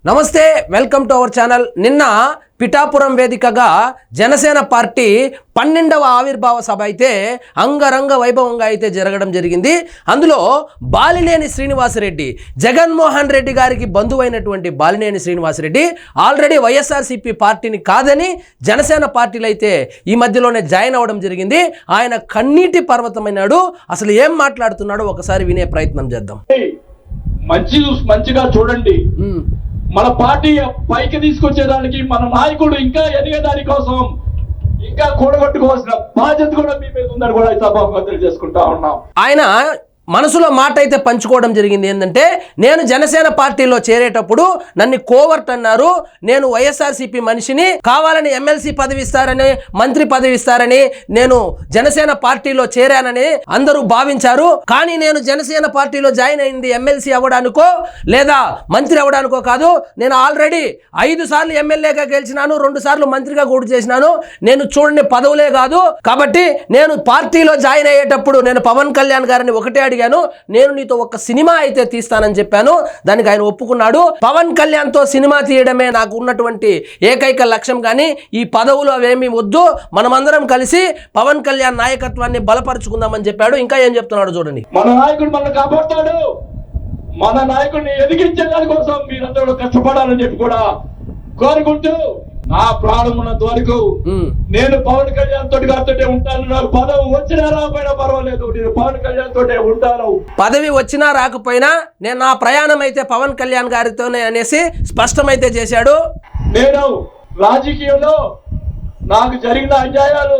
నమస్తే, welcome to our channel. నిన్న పిఠాపురం వేదికగా జనసేన పార్టీ 12వ ఆవిర్భావ సభ అయితే అంగరంగ వైభవంగా అయితే జరగడం జరిగింది. అందులో బాలినేని శ్రీనివాసరెడ్డి, జగన్మోహన్ రెడ్డి గారికి బంధువైనటువంటి బాలినేని శ్రీనివాసరెడ్డి ఆల్రెడీ వైఎస్ఆర్సీపీ పార్టీని కాదని జనసేన పార్టీలో అయితే ఈ మధ్యలోనే జాయిన్ అవ్వడం జరిగింది. ఆయన కన్నీటి పర్వతమైనాడు. అసలు ఏం మాట్లాడుతున్నాడో ఒకసారి వినే ప్రయత్నం చేద్దాం. మంచిగా చూడండి, మన పార్టీ పైకి తీసుకొచ్చేదానికి మన నాయకుడు ఇంకా ఎదిగేదాని కోసం ఇంకా కూడగొట్టుకోవాల్సిన బాధ్యత కూడా మీ మీద ఉందని కూడా ఈ సభకు తెలియజేసుకుంటా ఉన్నాం. ఆయన మనసులో మాట అయితే పంచుకోవడం జరిగింది. ఏంటంటే, నేను జనసేన పార్టీలో చేరేటప్పుడు నన్ను కోవర్ట్ అన్నారు, నేను వైఎస్ఆర్సీపీ మనిషిని, కావాలని ఎమ్మెల్సీ పదవి ఇస్తారని, మంత్రి పదవి ఇస్తారని నేను జనసేన పార్టీలో చేరానని అందరూ భావించారు. కానీ నేను జనసేన పార్టీలో జాయిన్ అయింది ఎమ్మెల్సీ అవ్వడానికో లేదా మంత్రి అవ్వడానికో కాదు. నేను ఆల్రెడీ 5 సార్లు ఎమ్మెల్యేగా గెలిచినాను, 2 సార్లు మంత్రిగా కూడా చేసినాను. నేను చూడని పదవులే కాదు. కాబట్టి నేను పార్టీలో జాయిన్ అయ్యేటప్పుడు నేను పవన్ కళ్యాణ్ గారిని ఒకటే అడిగాను, నేను నీతో ఒక సినిమా అయితే తీస్తానని చెప్పాను. దానికి ఆయన ఒప్పుకున్నాడు. పవన్ కళ్యాణ్ తో సినిమా తీయడమే నాకు ఉన్నటువంటి ఏకైక లక్ష్యం, కానీ ఈ పదవులు అవేమీ వద్దు, మనమందరం కలిసి పవన్ కళ్యాణ్ నాయకత్వాన్ని బలపరుచుకుందామని చెప్పాడు. ఇంకా ఏం చెప్తున్నాడు చూడండి. మన నాయకుడు మనల్ని కాపాడుతాడు, మన నాయకుడిని ఎదిగించే దాని కోసం మీరందరూ కష్టపడాలని చెప్పి కూడా కోరుకుంటూ, నా ప్రాణం ఉన్నంత వరకు నేను పవన్ కళ్యాణ్ తోటి గారితో ఉంటాను. నాకు పదవి వచ్చినా రాకపోయినా పర్వాలేదు, నేను పవన్ కళ్యాణ్ తోటే ఉంటాను. పదవి వచ్చినా రాకపోయినా నేను నా ప్రయాణం అయితే పవన్ కళ్యాణ్ గారితోనే అనేసి స్పష్టమైతే చేశాడు. నేను రాజకీయంలో నాకు జరిగిన అన్యాయాలు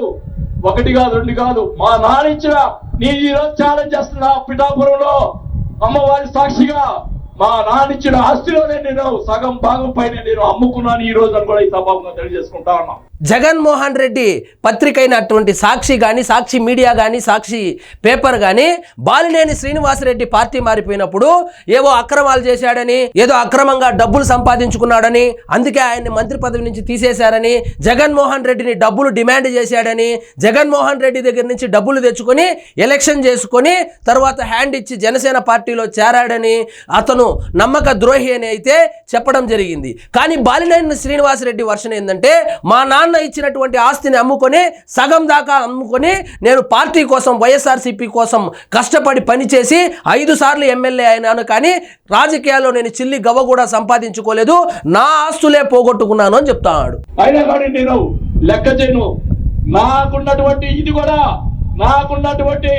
1 కాదు 2 కాదు, మా నాన్న ఇచ్చిన నీ ఈరోజు ఛాలెంజ్ చేస్తున్నా పిఠాపురంలో అమ్మవారి సాక్షిగా మా నాన్న ఇచ్చిన ఆస్తిలోనే నేను సగం భాగం పైన నేను అమ్ముకున్నాను ఈ రోజు అని కూడా ఈ సభలో తెలియజేసుకుంటా ఉన్నాం. జగన్మోహన్ రెడ్డి పత్రిక అయినటువంటి సాక్షి కానీ, సాక్షి మీడియా కానీ, సాక్షి పేపర్ కానీ బాలినేని శ్రీనివాసరెడ్డి పార్టీ మారిపోయినప్పుడు ఏవో అక్రమాలు చేశాడని, ఏదో అక్రమంగా డబ్బులు సంపాదించుకున్నాడని, అందుకే ఆయన్ని మంత్రి పదవి నుంచి తీసేశారని, జగన్మోహన్ రెడ్డిని డబ్బులు డిమాండ్ చేశాడని, జగన్మోహన్ రెడ్డి దగ్గర నుంచి డబ్బులు తెచ్చుకొని ఎలక్షన్ చేసుకొని తర్వాత హ్యాండ్ ఇచ్చి జనసేన పార్టీలో చేరాడని, అతను నమ్మక ద్రోహి అని అయితే చెప్పడం జరిగింది. కానీ బాలినేని శ్రీనివాసరెడ్డి వర్షన్ ఏంటంటే, మా నాన్న ఇచ్చినటువంటి ఆస్తిని అమ్ముకొని, సగం దాకా అమ్ముకొని, నేను పార్టీ కోసం వైఎస్ఆర్సీపీ కోసం కష్టపడి పనిచేసి 5 సార్లు ఎమ్మెల్యే అయినాను, కానీ రాజకీయాల్లో నేను చిల్లి గవ్వ కూడా సంపాదించుకోలేదు, నా ఆస్తులే పోగొట్టుకున్నాను అని చెప్తాడు. అయినా కానీ నేను లెక్క చేయను, నాకున్నటువంటి ఇది కూడా, నాకున్నటువంటి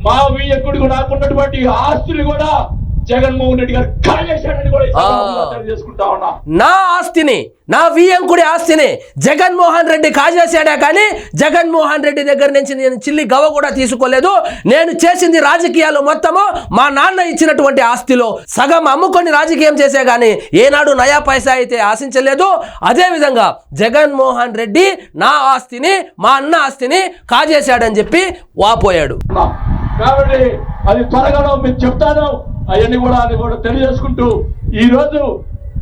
మా వియ్యకుడికి నాకున్నటువంటి ఆస్తులు కూడా జగన్మోహన్ రెడ్డి గారు కాజేశాడని కూడా తెలియజేసుకుంటా ఉన్నా. నా ఆస్తిని, నా వియ్యంకుడి ఆస్తిని జగన్మోహన్ రెడ్డి కాజేశాడా, కానీ జగన్మోహన్ రెడ్డి దగ్గర నుంచి నేను చిల్లి గవ్వ కూడా తీసుకోలేదు. నేను చేసింది రాజకీయాలు మొత్తము మా నాన్న ఇచ్చినటువంటి ఆస్తిలో సగం అమ్ముకొని రాజకీయం చేసే కానీ ఏనాడు నయా పైసా అయితే ఆశించలేదు. అదేవిధంగా జగన్మోహన్ రెడ్డి నా ఆస్తిని, మా అన్న ఆస్తిని కాజేశాడని చెప్పి వాపోయాడు. కాబట్టి అది త్వరగా మీరు చెప్తాను, అవన్నీ కూడా తెలియజేసుకుంటూ, ఈ రోజు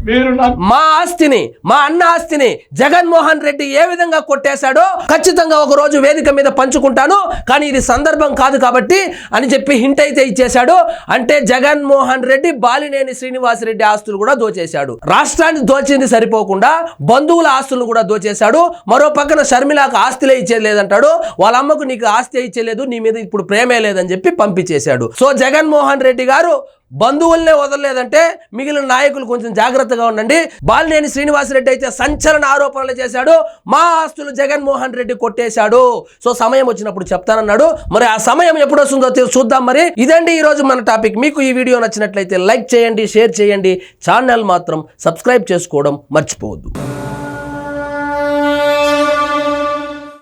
మీరు మా ఆస్తిని, మా అన్న ఆస్తిని జగన్మోహన్ రెడ్డి ఏ విధంగా కొట్టేశాడో ఖచ్చితంగా ఒక రోజు వేదిక మీద పంచుకుంటాను, కానీ ఇది సందర్భం కాదు కాబట్టి అని చెప్పి హింట్ అయితే ఇచ్చేశాడు. అంటే జగన్మోహన్ రెడ్డి బాలినేని శ్రీనివాసరెడ్డి ఆస్తులు కూడా దోచేశాడు. రాష్ట్రాన్ని దోచింది సరిపోకుండా బంధువుల ఆస్తులను కూడా దోచేశాడు. మరో పక్కన షర్మిలాకు ఆస్తిలే ఇచ్చేది లేదంటాడు, వాళ్ళ అమ్మకు నీకు ఆస్తి ఇచ్చేలేదు, నీ మీద ఇప్పుడు ప్రేమే లేదని చెప్పి పంపించేశాడు. సో జగన్మోహన్ రెడ్డి గారు బంధువులనే వదలలేదంటే మిగిలిన నాయకులు కొంచెం జాగ్రత్తగా ఉండండి. బాలినేని శ్రీనివాసరెడ్డి అయితే సంచలన ఆరోపణలు చేశాడు, మా ఆస్తులు జగన్మోహన్ రెడ్డి కొట్టేశాడు, సో సమయం వచ్చినప్పుడు చెప్తానన్నాడు. మరి ఆ సమయం ఎప్పుడు వస్తుందో చూద్దాం. మరి ఇదండి ఈ రోజు మన టాపిక్. మీకు ఈ వీడియో నచ్చినట్లయితే లైక్ చేయండి, షేర్ చేయండి, ఛానల్ మాత్రం సబ్స్క్రైబ్ చేసుకోవడం మర్చిపోవద్దు.